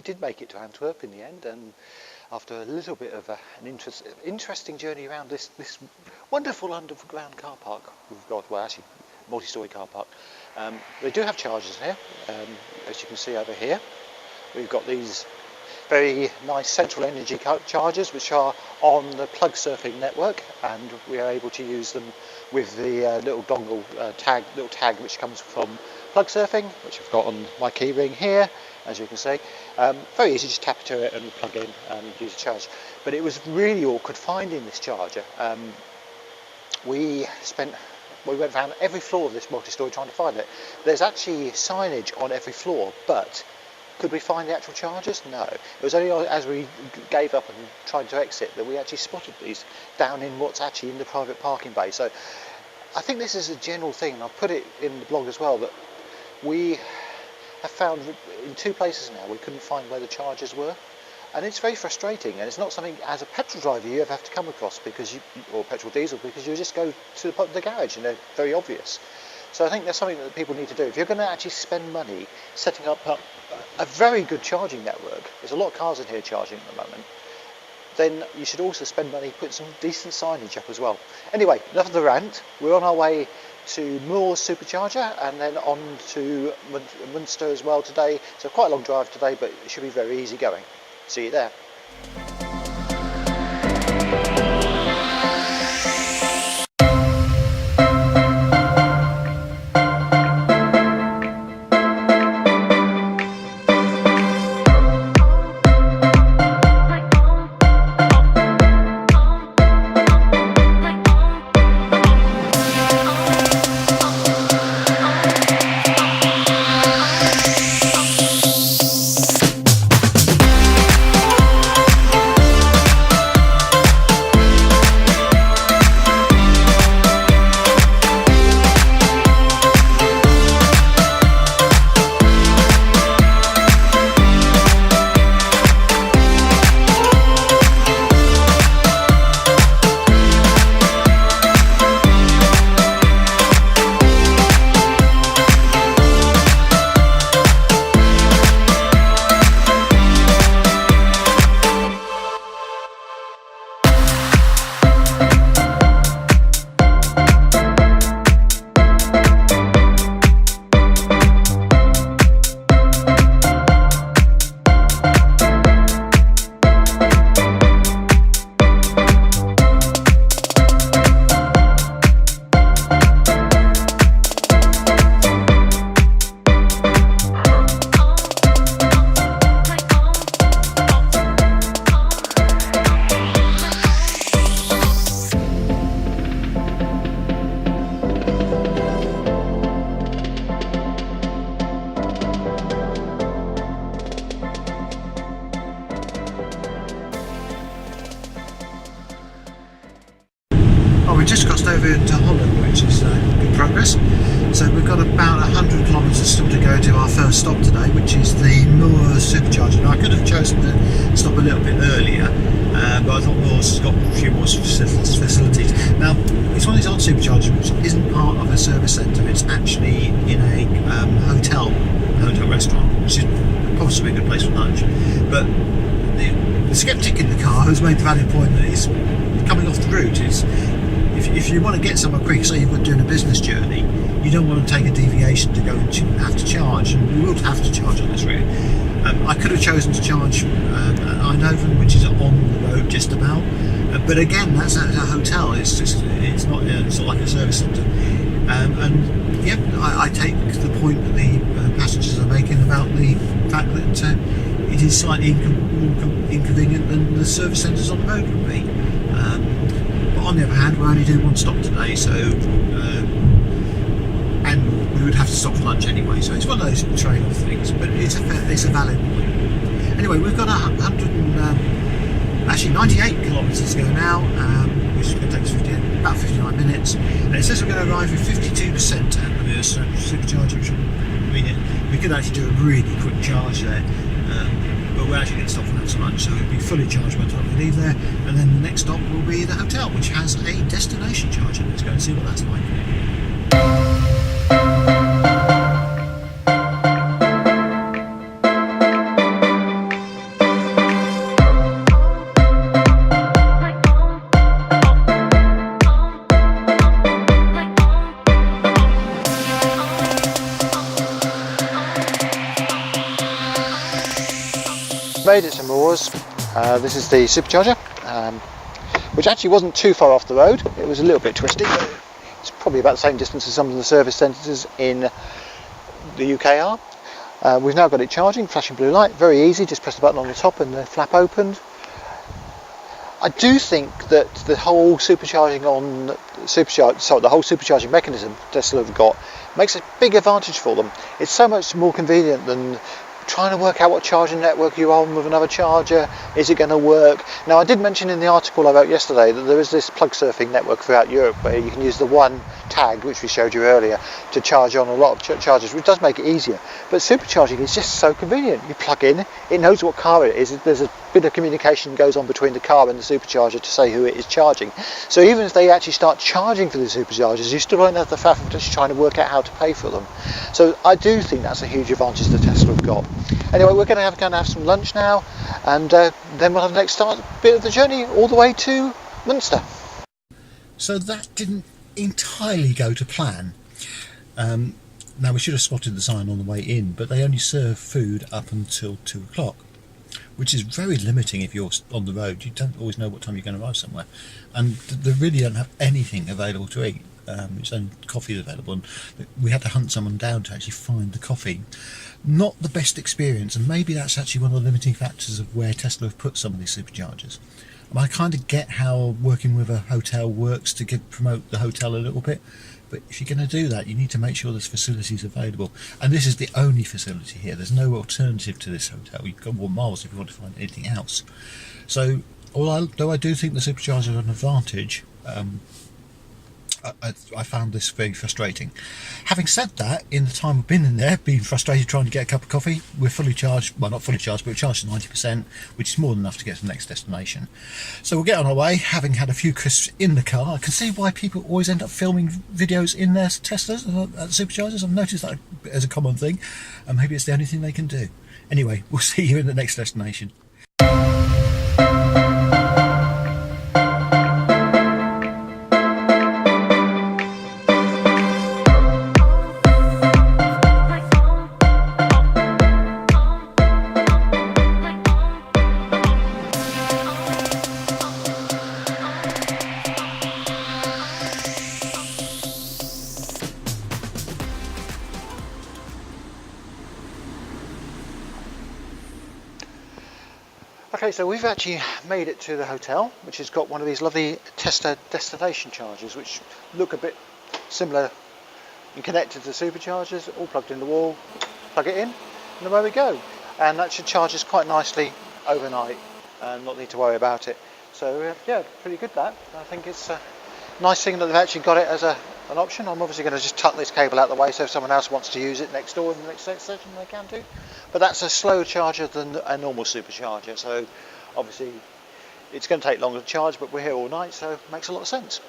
did make it to Antwerp in the end, and after a little bit of an interesting journey around this wonderful underground car park we've got, well actually multi-storey car park. They do have chargers here, as you can see over here. We've got these very nice central energy chargers which are on the plug surfing network, and we are able to use them with the little dongle tag which comes from plug surfing, which I've got on my key ring here, as you can see. Very easy, just tap to it and plug in and use a charge. But it was really awkward finding this charger. We went around every floor of this multi-storey trying to find it. There's actually signage on every floor, but could we find the actual chargers? No. It was only as we gave up and tried to exit that we actually spotted these down in what's actually in the private parking bay. So I think this is a general thing, and I've put it in the blog as well, that we have found in 2 places now we couldn't find where the chargers were. And it's very frustrating, and it's not something as a petrol driver you ever have to come across, because or petrol diesel, because you just go to the garage and they're very obvious. So I think that's something that people need to do. If you're going to actually spend money setting up a very good charging network, there's a lot of cars in here charging at the moment, then you should also spend money putting some decent signage up as well. Anyway, enough of the rant. We're on our way to Moore's supercharger and then on to Muenster as well today. So quite a long drive today, but it should be very easy going. See you there. We just crossed over into Holland, which is good progress. So we've got about 100 kilometres still to go to our first stop today, which is the Moore's supercharger. Now I could have chosen to stop a little bit earlier, but I thought Moore's has got a few more facilities. Now it's one of these old superchargers which isn't part of a service centre, it's actually in a hotel restaurant, which is possibly a good place for lunch. But the sceptic in the car has made the valid point that it's coming off the route. If you want to get somewhere quick, say you've got doing a business journey, you don't want to take a deviation to go and have to charge, and we will have to charge on this route. I could have chosen to charge at Eindhoven, which is on the road just about, but again, that's a hotel. It's not like a service centre. And yeah, I take the point that the passengers are making about the fact that it is slightly more inconvenient than the service centres on the road would be. On the other hand, we're only doing 1 stop today, so and we would have to stop for lunch anyway. So it's one of those trade-off things, but it's a valid point. Anyway, we've got 98 kilometres to go now, which is going to take us about 59 minutes. And it says we're going to arrive with 52% at the Muenster supercharger, which will mean we could actually do a really quick charge there. But we're actually going to stop for some lunch, so it'll be fully charged by the time we leave there, and then the next stop will be the hotel, which has a destination charger. Let's go and see what that's like. made it to Moors. This is the supercharger, which actually wasn't too far off the road. It was a little bit twisty, but it's probably about the same distance as some of the service centres in the UK are. We've now got it charging, flashing blue light, very easy, just press the button on the top and the flap opened. I do think that the whole supercharging mechanism Tesla have got makes a big advantage for them. It's so much more convenient than trying to work out what charging network you're on with another charger. Is it going to work? Now, I did mention in the article I wrote yesterday that there is this plug surfing network throughout Europe where you can use the one tag, which we showed you earlier, to charge on a lot of chargers, which does make it easier. But supercharging is just so convenient. You plug in, it knows what car it is. There's a bit of communication goes on between the car and the supercharger to say who it is charging. So even if they actually start charging for the superchargers, you still won't have the faff of just trying to work out how to pay for them. So I do think that's a huge advantage that Tesla have got. Anyway, we're going to have some lunch now, and then we'll have the next bit of the journey all the way to Muenster. So that didn't entirely go to plan. Now, we should have spotted the sign on the way in, but they only serve food up until 2 o'clock, which is very limiting if you're on the road. You don't always know what time you're going to arrive somewhere, and they really don't have anything available to eat. It's only coffee available, and we had to hunt someone down to actually find the coffee. Not the best experience, and maybe that's actually one of the limiting factors of where Tesla have put some of these superchargers. I kind of get how working with a hotel works to promote the hotel a little bit, but if you're going to do that, you need to make sure there's facilities available. And this is the only facility here. There's no alternative to this hotel. You've got more miles if you want to find anything else. So, although I do think the superchargers are an advantage, I found this very frustrating. Having said that, in the time I've been in there, being frustrated trying to get a cup of coffee, we're fully charged, well, not fully charged, but we're charged to 90%, which is more than enough to get to the next destination. So we'll get on our way, having had a few crisps in the car. I can see why people always end up filming videos in their Teslas at superchargers. I've noticed that as a common thing, and maybe it's the only thing they can do. Anyway, we'll see you in the next destination. Okay, so we've actually made it to the hotel, which has got one of these lovely Tesla destination chargers, which look a bit similar and connected to the superchargers, all plugged in the wall. Plug it in, and away we go. And that should charge us quite nicely overnight, and not need to worry about it. So yeah, pretty good that. I think it's a nice thing that they've actually got it as an option. I'm obviously going to just tuck this cable out the way, so if someone else wants to use it next door in the next session, they can do. But that's a slower charger than a normal supercharger, so obviously it's going to take longer to charge, but we're here all night, so it makes a lot of sense.